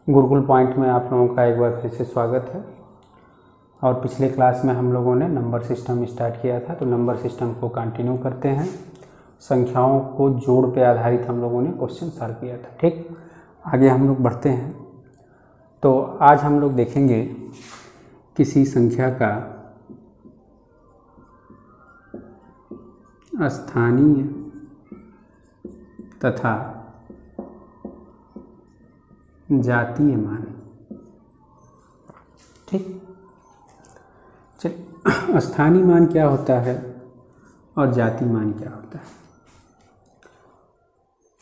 Gurukul point में आप लोगों का एक बार फिर से स्वागत है। और पिछले क्लास में हम लोगों ने नंबर सिस्टम स्टार्ट किया था, तो नंबर सिस्टम को कंटिन्यू करते हैं। संख्याओं को जोड़ पे आधारित हम लोगों ने क्वेश्चन सॉल्व किया था। ठीक, आगे हम लोग बढ़ते हैं। तो आज हम लोग देखेंगे किसी संख्या का स्थानीय तथा जातीय मान। ठीक, चलिए, स्थानीय मान क्या होता है और जातीय मान क्या होता है।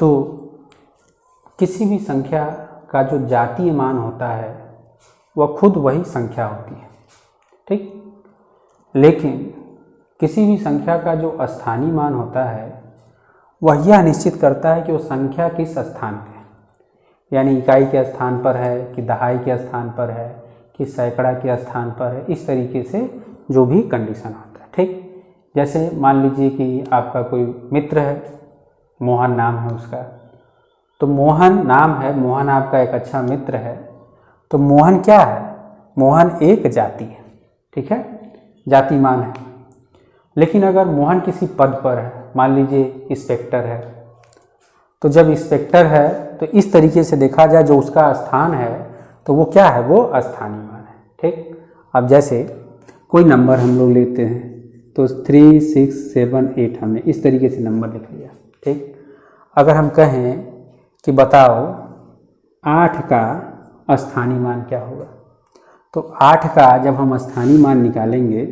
तो किसी भी संख्या का जो जातीय मान होता है वह खुद वही संख्या होती है। ठीक, लेकिन किसी भी संख्या का जो स्थानीय मान होता है वह यह निश्चित करता है कि वो संख्या किस स्थान पे है, यानी इकाई के स्थान पर है कि दहाई के स्थान पर है कि सैकड़ा के स्थान पर है। इस तरीके से जो भी कंडीशन होता है। ठीक, जैसे मान लीजिए कि आपका कोई मित्र है, मोहन नाम है उसका, तो मोहन नाम है, मोहन आपका एक अच्छा मित्र है, तो मोहन क्या है, मोहन एक जाति है। ठीक है, जाति मान है। लेकिन अगर मोहन किसी पद पर है, मान लीजिए इंस्पेक्टर है, तो जब इंस्पेक्टर है तो इस तरीके से देखा जाए जो उसका स्थान है तो वो क्या है, वो स्थानीय मान है। ठीक, अब जैसे कोई नंबर हम लोग लेते हैं तो 3, 6, 7, 8 हमने इस तरीके से नंबर लिख लिया। ठीक, अगर हम कहें कि बताओ 8 का स्थानीय मान क्या होगा, तो 8 का जब हम स्थानीय मान निकालेंगे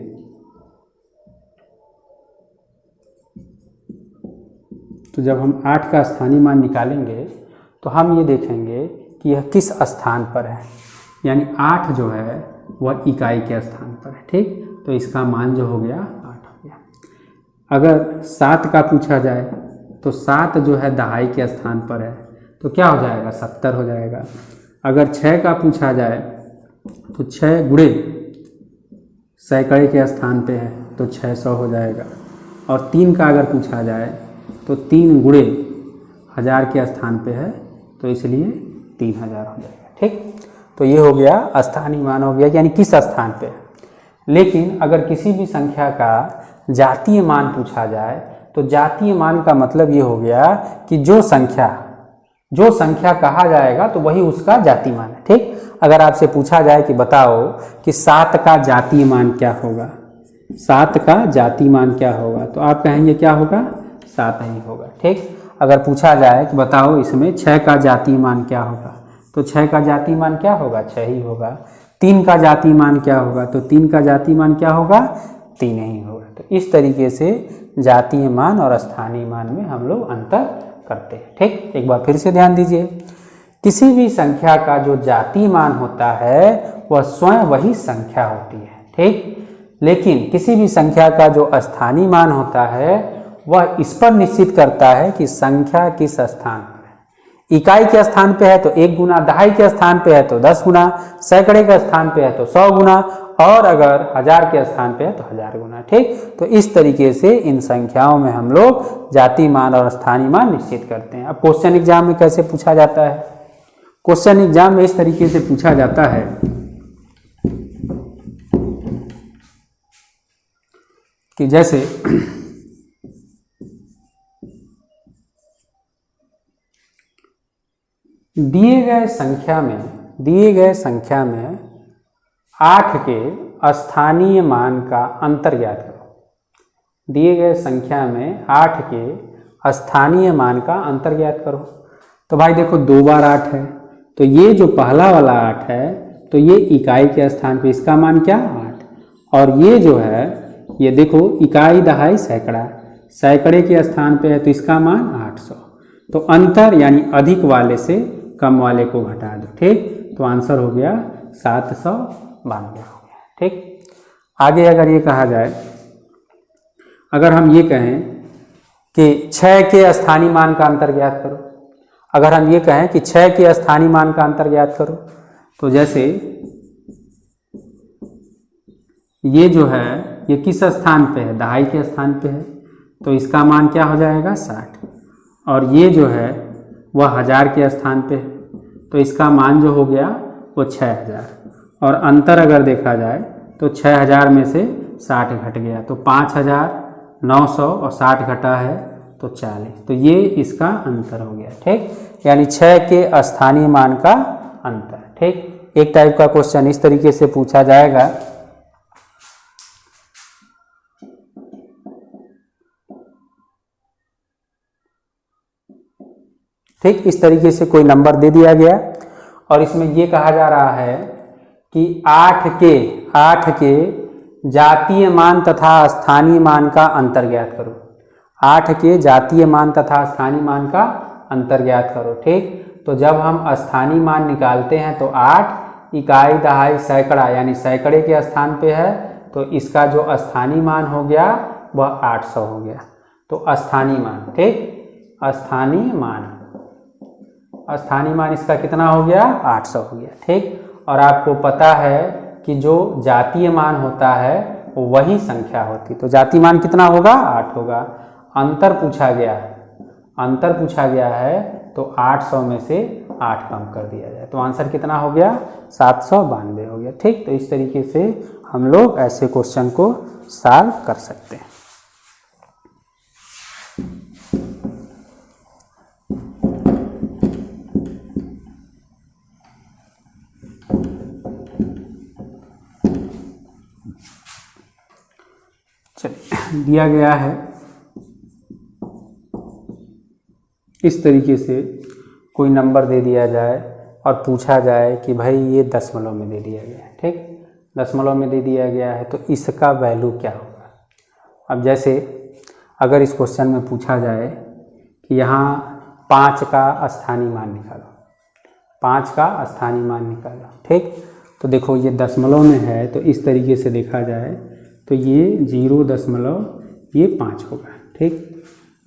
तो जब हम 8 का स्थानीय मान निकालेंगे तो हम ये देखेंगे कि यह किस स्थान पर है, यानी 8 जो है वह इकाई के स्थान पर है। ठीक, तो इसका मान जो हो गया 8 हो गया। अगर 7 का पूछा जाए तो 7 जो है दहाई के स्थान पर है, तो क्या हो जाएगा, 70 हो जाएगा। अगर 6 का पूछा जाए तो 6 गुणे सैकड़े के स्थान पे है तो 600 हो जाएगा। और 3 का अगर पूछा जाए तो 3 गुणे 1000 के स्थान पे है, तो इसलिए 3000 हो जाएगा। ठीक, तो ये हो गया स्थानीय मान हो गया, यानी किस स्थान पे है। लेकिन अगर किसी भी संख्या का जातीय मान पूछा जाए तो जातीय मान का मतलब ये हो गया कि जो संख्या कहा जाएगा तो वही उसका जातीय मान है। ठीक, अगर आपसे पूछा जाए कि बताओ कि 7 का जातीय मान क्या होगा, 7 का जातीय मान क्या होगा, तो आप कहेंगे क्या होगा, 7 ही होगा। ठीक, अगर पूछा जाए कि बताओ इसमें 6 का जातीय मान क्या होगा, तो 6 का जातीय मान क्या होगा, 6 ही होगा। 3 का जातीय मान क्या होगा, तो 3 का जातीय मान क्या होगा, 3 ही होगा। तो इस तरीके से जातीय मान और स्थानीय मान में हम लोग अंतर करते हैं। ठीक, एक बार फिर से ध्यान दीजिए, किसी भी संख्या का जो जातीय मान होता है वह स्वयं वही संख्या होती है। ठीक, लेकिन किसी भी संख्या का जो स्थानीय मान होता है वह इस पर निश्चित करता है कि संख्या किस स्थान पर है। इकाई के स्थान पे है तो 1 गुना, दहाई के स्थान पे है तो 10 गुना, सैकड़े के स्थान पे है तो 100 गुना, और अगर 1000 के स्थान पे है तो 1000 गुना। ठीक, तो इस तरीके से इन संख्याओं में हम लोग जातीय मान और स्थानीय मान निश्चित करते हैं। अब क्वेश्चन एग्जाम में कैसे पूछा जाता है, क्वेश्चन एग्जाम में इस तरीके से पूछा जाता है कि जैसे दिए गए संख्या में 8 के स्थानीय मान का अंतर ज्ञात करो। दिए गए संख्या में 8 के स्थानीय मान का अंतर ज्ञात करो। तो भाई देखो 2 बार 8 है, तो ये जो पहला वाला 8 है तो ये इकाई के स्थान पे, इसका मान क्या, 8। और ये जो है, ये देखो इकाई दहाई सैकड़ा, सैकड़े के स्थान पे है तो इसका मान 800। तो अंतर यानी अधिक वाले से कम वाले को घटा दो। ठीक, तो आंसर हो गया 792 हो गया। ठीक, आगे अगर ये कहा जाए, अगर हम ये कहें कि 6 के स्थानीय मान का अंतर ज्ञात करो, अगर हम ये कहें कि 6 के स्थानीय मान का अंतर ज्ञात करो, तो जैसे ये जो है ये किस स्थान पे है, दहाई के स्थान पे है, तो इसका मान क्या हो जाएगा, 60। और ये जो है वह 1000 के स्थान पे है, तो इसका मान जो हो गया वो 6000, और अंतर अगर देखा जाए तो 6000 में से 60 घट गया तो 5900 और 60 घटा है तो 40, तो ये इसका अंतर हो गया। ठीक, यानी 6 के स्थानीय मान का अंतर। ठीक, एक टाइप का क्वेश्चन इस तरीके से पूछा जाएगा। ठीक, इस तरीके से कोई नंबर दे दिया गया और इसमें ये कहा जा रहा है कि 8 के जातीय मान तथा स्थानीय मान का अंतर ज्ञात करो। 8 के जातीय मान तथा स्थानीय मान का अंतर ज्ञात करो। ठीक, तो जब हम स्थानीय मान निकालते हैं तो 8 इकाई, दहाई, सैकड़ा यानी सैकड़े के स्थान पे है, तो इसका जो स्थानीय मान हो गया वह 800 हो गया। तो स्थानीय मान, ठीक, स्थानीय मान इसका कितना हो गया 800 हो गया। ठीक, और आपको पता है कि जो जातीय मान होता है वो वही संख्या होती, तो जातीय मान कितना होगा 8 होगा। अंतर पूछा गया है तो 800 में से 8 कम कर दिया जाए तो आंसर कितना हो गया 792 हो गया। ठीक, तो इस तरीके से हम लोग ऐसे क्वेश्चन को सॉल्व कर सकते हैं। चलिए, दिया गया है इस तरीके से कोई नंबर दे दिया जाए और पूछा जाए कि भाई ये दशमलव में दे दिया गया है। ठीक, दशमलव में दे दिया गया है तो इसका वैल्यू क्या होगा। अब जैसे अगर इस क्वेश्चन में पूछा जाए कि यहाँ 5 का स्थानीय मान निकालो, 5 का स्थानीय मान निकालो। ठीक, तो देखो ये दशमलव में है तो इस तरीके से देखा जाए तो ये 0.5 होगा। ठीक,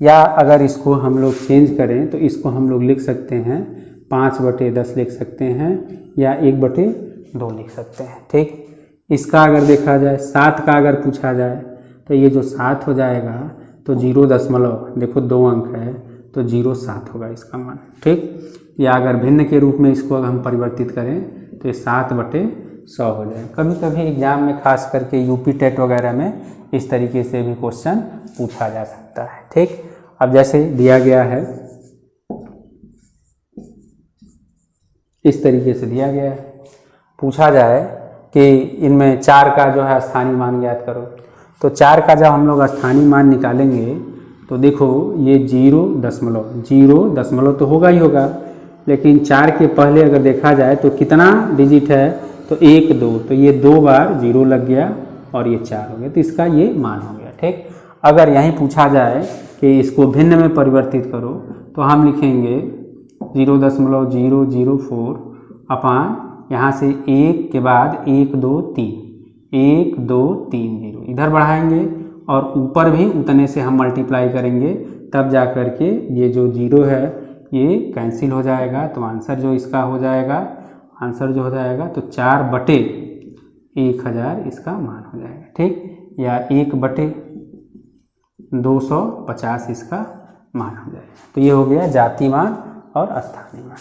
या अगर इसको हम लोग चेंज करें तो इसको हम लोग लिख सकते हैं 5/10 लिख सकते हैं या 1/2 लिख सकते हैं। ठीक, इसका अगर देखा जाए 7 का अगर पूछा जाए तो ये जो 7 हो जाएगा तो 0. देखो 2 अंक है तो 0.7 होगा इसका मान। ठीक, या अगर भिन्न के रूप में इसको अगर हम परिवर्तित करें तो ये 7/100 हो जाए। कभी कभी एग्जाम में खास करके यूपी टेट वगैरह में इस तरीके से भी क्वेश्चन पूछा जा सकता है। ठीक, अब जैसे दिया गया है इस तरीके से दिया गया है, पूछा जाए कि इनमें 4 का जो है स्थानीय मान ज्ञात करो, तो 4 का जब हम लोग स्थानीय मान निकालेंगे तो देखो ये 0.0 तो होगा ही होगा, लेकिन 4 के पहले अगर देखा जाए तो कितना डिजिट है तो 1 2, तो ये 2 बार 0 लग गया और ये 4 हो गया, तो इसका ये मान हो गया। ठीक, अगर यहीं पूछा जाए कि इसको भिन्न में परिवर्तित करो तो हम लिखेंगे 0.004 अपान यहाँ से 1 के बाद 1 2 3 0 इधर बढ़ाएंगे और ऊपर भी उतने से हम मल्टीप्लाई करेंगे, तब जा कर के ये जो 0 है ये कैंसिल हो जाएगा। तो आंसर जो इसका हो जाएगा, तो 4/1000 इसका मान हो जाएगा। ठीक, या 1/250 इसका मान हो जाएगा। तो ये हो गया जातीय मान और स्थानीय मान।